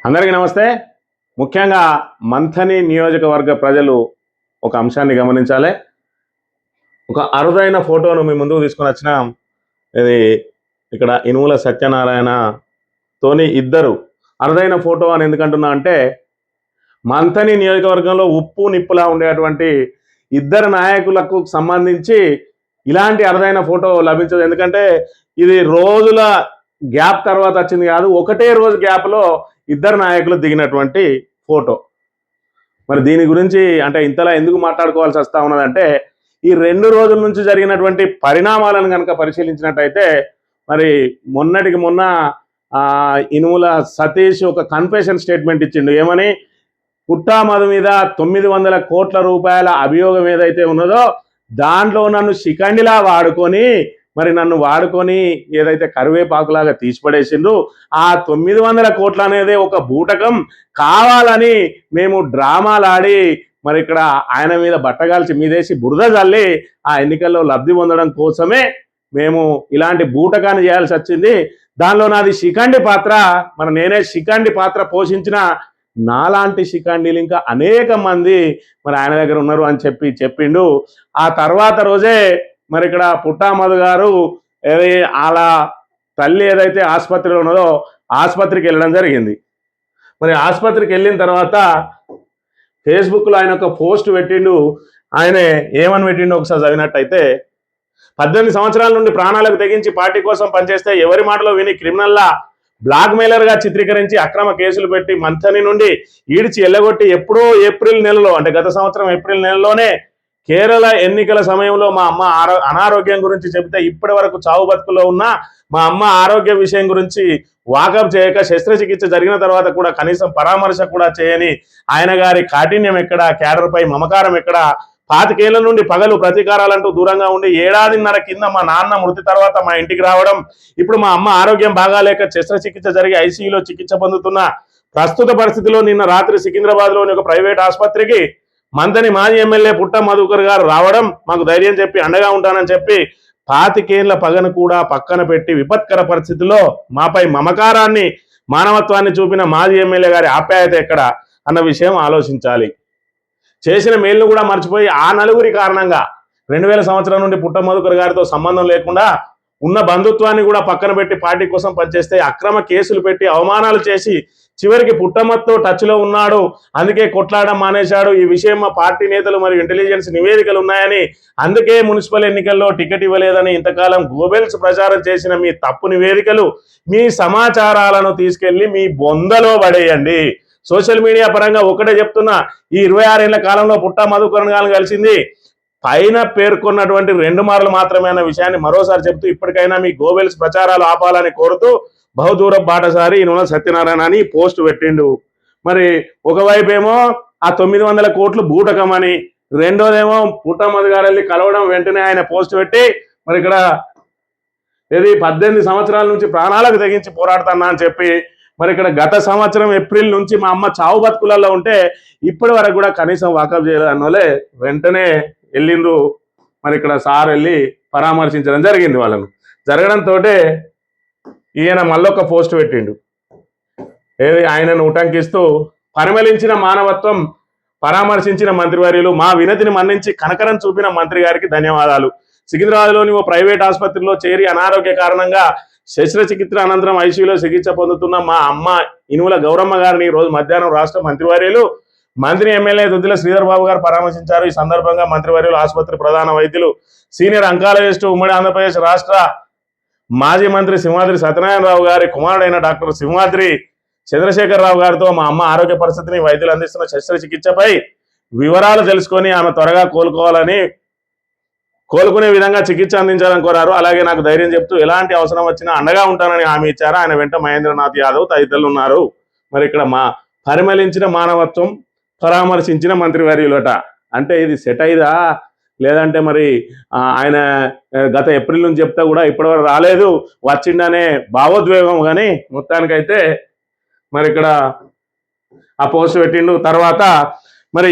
అందరికీ నమస్తే. ముఖ్యంగా మంథని నియోజకవర్గ ప్రజలు ఒక అంశాన్ని గమనించాలి. ఒక అరుదైన ఫోటోను మీ ముందుకు తీసుకొని వచ్చిన ఇది ఇక్కడ ఇనుముల సత్యనారాయణ తోని ఇద్దరు అరుదైన ఫోటో అని ఎందుకంటున్నా అంటే మంథని నియోజకవర్గంలో ఉప్పు నిప్పులా ఉండేటువంటి ఇద్దరు నాయకులకు సంబంధించి ఇలాంటి అరుదైన ఫోటో లభించదు. ఎందుకంటే ఇది రోజుల గ్యాప్ తర్వాత వచ్చింది కాదు, ఒకటే రోజు గ్యాప్లో ఇద్దరు నాయకులు దిగినటువంటి ఫోటో. మరి దీని గురించి అంటే ఇంతలా ఎందుకు మాట్లాడుకోవాల్సి వస్తూ ఉన్నదంటే ఈ 2 రోజుల నుంచి జరిగినటువంటి పరిణామాలను కనుక పరిశీలించినట్టయితే మరి మొన్నటికి మొన్న ఇనుముల సతీష్ ఒక కన్ఫెషన్ స్టేట్మెంట్ ఇచ్చిండు. ఏమని? పుట్టా మధు మీద 900 కోట్ల రూపాయల అభియోగం ఏదైతే ఉన్నదో దాంట్లో నన్ను శిఖండిలా వాడుకొని ఏదైతే కరివేపాకులాగా తీసిపడేసిండ్రు, ఆ 900 కోట్ల అనేది ఒక బూటకం కావాలని మేము డ్రామాలాడి మరి ఇక్కడ ఆయన మీద బట్టగాల్చి మీదేసి బురద చల్లి ఆ ఎన్నికల్లో లబ్ధి పొందడం కోసమే మేము ఇలాంటి బూటకాన్ని చేయాల్సి వచ్చింది. దానిలో నాది శిఖండి పాత్ర. నేనే శిఖండి పాత్ర పోషించిన నాలాంటి శిఖండిలు ఇంకా అనేక మంది మరి ఆయన దగ్గర ఉన్నారు అని చెప్పిండు. ఆ తర్వాత రోజే మరి ఇక్కడ పుట్టా మధు గారు వాళ్ళ తల్లి ఏదైతే ఆసుపత్రిలో ఉన్నదో ఆసుపత్రికి వెళ్ళడం జరిగింది. మరి ఆసుపత్రికి వెళ్ళిన తర్వాత ఫేస్బుక్లో ఆయన ఒక పోస్ట్ పెట్టిండు. ఆయన ఏమని పెట్టిండు ఒకసారి చదివినట్టయితే, 18 సంవత్సరాల నుండి ప్రాణాలకు తెగించి పార్టీ కోసం పనిచేస్తే ఎవరి మాటలో విని క్రిమినల్లా బ్లాక్ మెయిలర్గా చిత్రీకరించి అక్రమ కేసులు పెట్టి మంథని నుండి ఈడ్చి ఎల్లగొట్టి ఎప్పుడో ఏప్రిల్ నెలలో, అంటే గత సంవత్సరం ఏప్రిల్ నెలలోనే కేరళ ఎన్నికల సమయంలో మా అమ్మ అనారోగ్యం గురించి చెబితే ఇప్పటి వరకు చావు బతుకులో ఉన్న మా అమ్మ ఆరోగ్య విషయం గురించి వాకప్ చేయక శస్త్రచికిత్స జరిగిన తర్వాత కూడా కనీసం పరామర్శ కూడా చేయని ఆయన గారి కాఠిన్యం ఎక్కడ, క్యాడర్పై మమకారం ఎక్కడ, 25 ఏళ్ల నుండి పగలు ప్రతీకారాలంటూ దూరంగా ఉండి 1.5 ఏళ్ల కింద మా నాన్న మృతి తర్వాత మా ఇంటికి రావడం, ఇప్పుడు మా అమ్మ ఆరోగ్యం బాగాలేక శస్త్రచికిత్స జరిగి ఐసీయూలో చికిత్స పొందుతున్న ప్రస్తుత పరిస్థితిలో నిన్న రాత్రి సికింద్రాబాద్లోని ఒక ప్రైవేట్ ఆసుపత్రికి మంథని మాజీ ఎమ్మెల్యే పుట్ట మధుకర్ గారు రావడం, మాకు ధైర్యం చెప్పి అండగా ఉంటానని చెప్పి 25 ఏళ్ల పగను కూడా పక్కన పెట్టి విపత్కర పరిస్థితుల్లో మాపై మమకారాన్ని మానవత్వాన్ని చూపిన మాజీ ఎమ్మెల్యే గారి ఆప్యాయత ఎక్కడ అన్న విషయం ఆలోచించాలి. చేసిన మేలును కూడా మర్చిపోయి ఆ నలుగురి కారణంగా 2000 సంవత్సరం నుండి పుట్ట మధుకర్ గారితో సంబంధం లేకుండా ఉన్న బంధుత్వాన్ని కూడా పక్కన పెట్టి పార్టీ కోసం పనిచేస్తే అక్రమ కేసులు పెట్టి అవమానాలు చేసి చివరికి పుట్టమత్తో టచ్లో ఉన్నాడు, అందుకే కొట్లాడడం మానేశాడు. ఈ విషయం మా పార్టీ నేతలు మరియు ఇంటెలిజెన్స్ నివేదికలు ఉన్నాయని, అందుకే మున్సిపల్ ఎన్నికల్లో టికెట్ ఇవ్వలేదని ఇంతకాలం గోబెల్స్ ప్రచారం చేసిన మీ తప్పు నివేదికలు, మీ సమాచారాలను తీసుకెళ్లి మీ బొందలో పడేయండి. సోషల్ మీడియా పరంగా ఒకటే చెప్తున్నా, ఈ 26 ఏళ్ల కాలంలో పుట్టా మధుకర్ గారిని కలిసింది పైన పేర్కొన్నటువంటి 2 మార్లు మాత్రమే అన్న విషయాన్ని మరోసారి చెప్తూ ఇప్పటికైనా మీ గోబెల్స్ ప్రచారాలు ఆపాలని కోరుతూ బహుదూర బాటసారి ఇనుముల సత్యనారాయణ అని పోస్ట్ పెట్టిండు. మరి ఒకవైపు ఏమో ఆ 900 కోట్లు బూటకమని, రెండోదేమో పుట్టా మధు గారు వెళ్ళి కలవడం వెంటనే ఆయన పోస్ట్ పెట్టి మరి ఇక్కడ 18 సంవత్సరాల నుంచి ప్రాణాలకు తెగించి పోరాడుతున్నా అని చెప్పి మరి ఇక్కడ గత సంవత్సరం ఏప్రిల్ నుంచి మా అమ్మ చావు బతుకులలో ఉంటే ఇప్పటి వరకు కూడా కనీసం వాకప్ చేయలేదు అన్నోలే వెంటనే వెళ్ళిండ్రు. మరి ఇక్కడ సార్ వెళ్ళి పరామర్శించడం జరిగింది. వాళ్ళను జరగడంతో ఈయన మళ్ళొక పోస్ట్ పెట్టిండు. ఆయనను ఉటంకిస్తూ, పరిమళించిన మానవత్వం, పరామర్శించిన మంత్రివర్యులు, మా వినతిని మన్నించి కనకరం చూపిన మంత్రి గారికి ధన్యవాదాలు. సికింద్రాబాద్లోని ఓ ప్రైవేట్ ఆసుపత్రిలో చేరి అనారోగ్య కారణంగా శస్త్రచికిత్స అనంతరం ఐసీయూలో చికిత్స పొందుతున్న మా అమ్మ ఇనుముల గౌరమ్మ గారిని రోజు మధ్యాహ్నం రాష్ట్ర మంత్రివర్యులు మంత్రి ఎమ్మెల్యే దుద్దిల శ్రీధర్ బాబు గారు పరామర్శించారు. ఈ సందర్భంగా మంత్రివర్యులు ఆసుపత్రి ప్రధాన వైద్యులు సీనియర్ అంకాలజిస్టు ఉమ్మడి ఆంధ్రప్రదేశ్ రాష్ట్ర మాజీ మంత్రి సింహాద్రి సత్యనారాయణరావు గారి కుమారుడైన డాక్టర్ సింహాద్రి చంద్రశేఖరరావు గారితో మా అమ్మ ఆరోగ్య పరిస్థితిని, వైద్యులు అందిస్తున్న శస్త్రచికిత్సపై వివరాలు తెలుసుకొని ఆమె త్వరగా కోలుకునే విధంగా చికిత్స అందించాలని కోరారు. అలాగే నాకు ధైర్యం చెప్తూ ఎలాంటి అవసరం వచ్చినా అండగా ఉంటానని హామీ ఇచ్చారు. ఆయన వెంట మహేంద్రనాథ్ యాదవ్ తదితరులు ఉన్నారు. మరి ఇక్కడ పరిమళించిన మానవత్వం, పరామర్శించిన మంత్రివర్యులట. అంటే ఇది సెట్ అయిదా లేదంటే మరి ఆయన గత ఏప్రిల్ నుంచి చెప్తా కూడా ఇప్పటివరకు రాలేదు, వచ్చిండనే భావోద్వేగం. కానీ మొత్తానికైతే మరి ఇక్కడ ఆ పోస్ట్ పెట్టిండు. తర్వాత మరి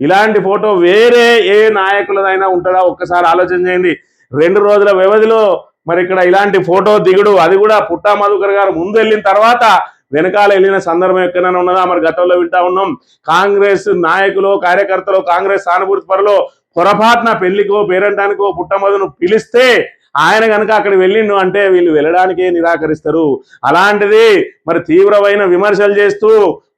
ఇలాంటి ఫోటో వేరే ఏ నాయకులదైనా ఉంటుందా ఒక్కసారి ఆలోచన చేయండి. 2 రోజుల వ్యవధిలో మరి ఇక్కడ ఇలాంటి ఫోటో దిగుడు, అది కూడా పుట్టా మధుకర్ గారు ముందు వెళ్ళిన తర్వాత వెనకాల వెళ్ళిన సందర్భం ఎక్కడైనా ఉన్నదా? మరి గతంలో వింటా ఉన్నాం, కాంగ్రెస్ నాయకులు కార్యకర్తలు కాంగ్రెస్ సానుభూతి పరులు పొరపాటున పెళ్లికో పేరంటానికో పుట్టమదును పిలిస్తే ఆయన కనుక అక్కడ వెళ్ళిండు అంటే వీళ్ళు వెళ్ళడానికే నిరాకరిస్తారు. అలాంటిది మరి తీవ్రమైన విమర్శలు చేస్తూ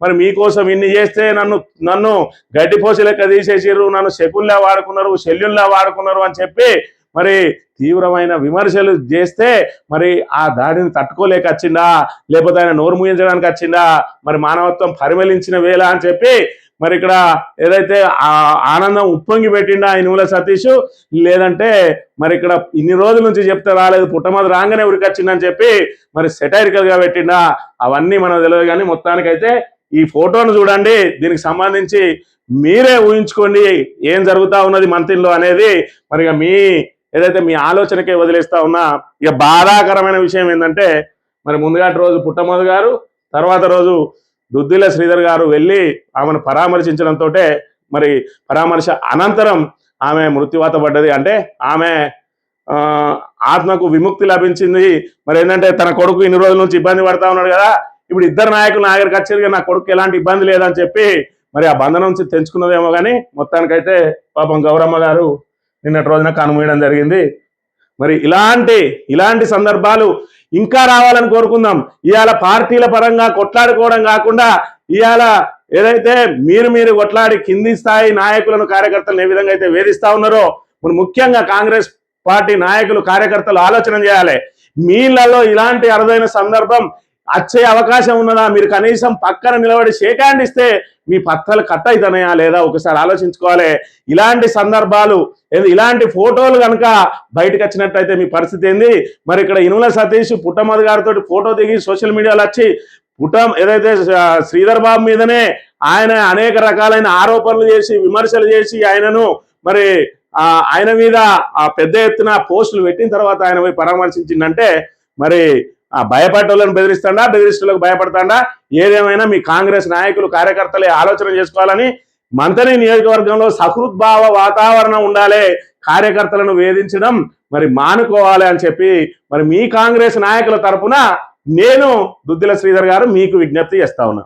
మరి మీకోసం ఇన్ని చేస్తే నన్ను గడ్డిపోసి లెక్క తీసేసారు, నన్ను శకుల్లా వాడుకున్నారు, శల్యుల్లా వాడుకున్నారు అని చెప్పి మరి తీవ్రమైన విమర్శలు చేస్తే మరి ఆ దాడిని తట్టుకోలేక వచ్చిందా, లేకపోతే ఆయన నోరు ముయించడానికి వచ్చిందా, మరి మానవత్వం పరిమళించిన వేళ అని చెప్పి మరి ఇక్కడ ఏదైతే ఆనందం ఉప్పొంగి పెట్టిండా ఇనుముల సతీష్, లేదంటే మరి ఇక్కడ ఇన్ని రోజుల నుంచి చెప్తే రాలేదు, పుట్టమది రాగానే ఉరికొచ్చిందని చెప్పి మరి సెటైరికల్ గా పెట్టిండా, అవన్నీ మనకు తెలియదు. కానీ మొత్తానికైతే ఈ ఫోటోను చూడండి, దీనికి సంబంధించి మీరే ఊహించుకోండి ఏం జరుగుతా ఉన్నది మంత్రిలో అనేది. మరి ఇక ఏదైతే మీ ఆలోచనకే వదిలేస్తా ఉన్నా. ఇక బాధాకరమైన విషయం ఏంటంటే మరి ముందుగాటి రోజు పుట్టమది గారు, తర్వాత రోజు దుద్దిల శ్రీధర్ గారు వెళ్ళి ఆమెను పరామర్శించడంతో మరి పరామర్శ అనంతరం ఆమె మృత్యువాత పడ్డది. అంటే ఆమె ఆత్మకు విముక్తి లభించింది. మరి ఏంటంటే తన కొడుకు ఇన్ని రోజుల నుంచి ఇబ్బంది పడతా ఉన్నాడు కదా, ఇప్పుడు ఇద్దరు నాయకులు నా దగ్గరికి వచ్చారు, నా కొడుకు ఎలాంటి ఇబ్బంది లేదని చెప్పి మరి ఆ బంధనం నుంచి తెంచుకున్నదేమో. కానీ మొత్తానికైతే పాపం గౌరమ్మ గారు నిన్నటి రోజున కనుమూయడం జరిగింది. మరి ఇలాంటి సందర్భాలు ఇంకా రావాలని కోరుకుందాం. ఇవాళ పార్టీల పరంగా కొట్లాడుకోవడం కాకుండా ఇవాళ ఏదైతే మీరు కొట్లాడి కింది స్థాయి నాయకులను కార్యకర్తలను ఏ విధంగా అయితే వేధిస్తా ఉన్నారో, మరి ముఖ్యంగా కాంగ్రెస్ పార్టీ నాయకులు కార్యకర్తలు ఆలోచన చేయాలి. మీళ్ళలో ఇలాంటి అరుదైన సందర్భం వచ్చే అవకాశం ఉన్నదా? మీరు కనీసం పక్కన నిలబడి షేక్ హ్యాండ్ ఇస్తే మీ పత్తలు కట్ అవుతున్నాయా లేదా ఒకసారి ఆలోచించుకోవాలి. ఇలాంటి సందర్భాలు, ఇలాంటి ఫోటోలు కనుక బయటకు వచ్చినట్టయితే మీ పరిస్థితి ఏంది? మరి ఇక్కడ ఇనుముల సతీష్ పుట్టమది గారితో ఫోటో దిగి సోషల్ మీడియాలో వచ్చి ఏదైతే శ్రీధర్ బాబు మీదనే ఆయన అనేక రకాలైన ఆరోపణలు చేసి విమర్శలు చేసి ఆయనను మరి ఆయన మీద పెద్ద ఎత్తున పోస్టులు పెట్టిన తర్వాత ఆయన పోయి పరామర్శించిందంటే మరి భయపడ్డోళ్ళని బెదిరిస్తులకు భయపడతాడా? ఏదేమైనా మీ కాంగ్రెస్ నాయకులు కార్యకర్తలే ఆలోచన చేసుకోవాలని, మంతని నియోజకవర్గంలో సహృద్భావ వాతావరణం ఉండాలి, కార్యకర్తలను వేధించడం మరి మానుకోవాలి అని చెప్పి మరి మీ కాంగ్రెస్ నాయకుల తరపున నేను దుద్దిల శ్రీధర్ గారు మీకు విజ్ఞప్తి చేస్తా ఉన్నా.